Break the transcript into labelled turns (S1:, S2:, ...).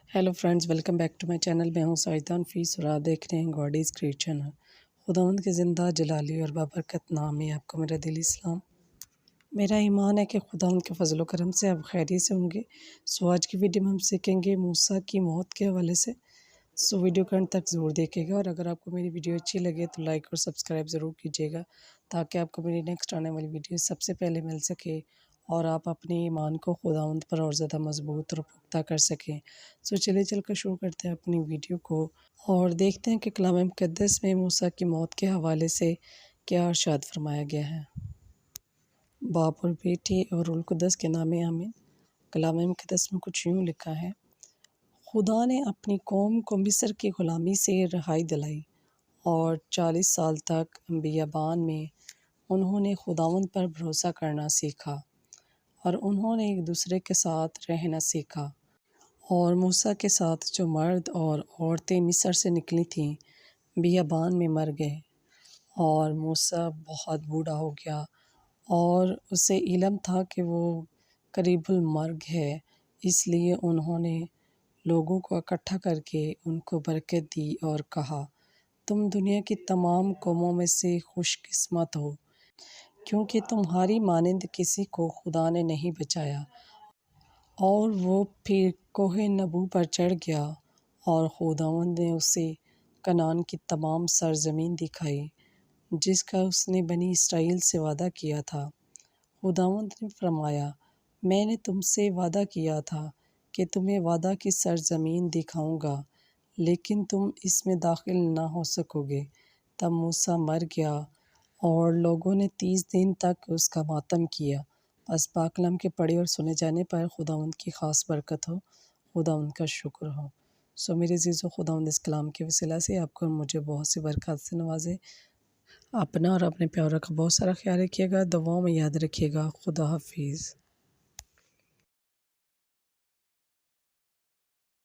S1: Hello friends, welcome back to my channel. मैं हूं साइदान fees और आप देख रहे हैं गॉड इज़ ग्रेट चैनल। खुदावंद के ज़िंदा जलाली और बाबरकत नाम में आपको मेरा दिली सलाम। मेरा ईमान है कि खुदावंद के फजल व करम से आप खैरियत से होंगे। सो आज की वीडियो में हम सीखेंगे मूसा की मौत के हवाले से। सो वीडियो को अंत तक ज़रूर देखिएगा और अगर आपको मेरी वीडियो अच्छी लगे तो लाइक और सब्सक्राइब ज़रूर कीजिएगा ताकि आपको मेरी नेक्स्ट आने वाली वीडियो सबसे पहले मिल सके और आप अपने ईमान को खुदावंद पर और ज़्यादा मजबूत और पुख्ता कर सकें। सो चलिए चलकर शुरू करते हैं अपनी वीडियो को और देखते हैं कि कलाम मुक़द्दस में मूसा की मौत के हवाले से क्या इरशाद फरमाया गया है। बाप और बेटे और रूहुल कुद्दस के नाम आमीन। कलाम मुक़द्दस में कुछ यूँ लिखा है, खुदा ने अपनी कौम को मिस्र की ग़ुलामी से रहाई दिलाई और 40 साल तक बियाबान में उन्होंने खुदावंद पर भरोसा करना सीखा और उन्होंने एक दूसरे के साथ रहना सीखा। और मूसा के साथ जो मर्द और औरतें मिस्र से निकली थीं बियाबान में मर गए और मूसा बहुत बूढ़ा हो गया और उसे इल्म था कि वो करीबुल मर्ग है, इसलिए उन्होंने लोगों को इकट्ठा करके उनको बरकत दी और कहा, तुम दुनिया की तमाम कौमों में से खुशकिस्मत हो क्योंकि तुम्हारी मानिंद किसी को खुदा ने नहीं बचाया। और वो फिर कोहे नबू पर चढ़ गया और खुदावंद ने उसे कनान की तमाम सरजमीन दिखाई जिसका उसने बनी इसराइल से वादा किया था। खुदावंद ने फरमाया, मैंने तुमसे वादा किया था कि तुम्हें वादा की सरजमीन दिखाऊंगा, लेकिन तुम इसमें दाखिल ना हो सकोगे। तब मूसा मर गया और लोगों ने 30 दिन तक उसका मातम किया। बस पाक कलाम के पढ़े और सुने जाने पर खुदावंद की ख़ास बरकत हो, खुदावंद का शुक्र हो। सो मेरे अज़ीज़ों, खुदावंद इस कलाम के वसीला से आपको और मुझे बहुत सी बरकत से नवाजे। अपना और अपने प्यारों का बहुत सारा ख्याल रखिएगा, दुआओं में याद रखिएगा। खुदा हाफिज़।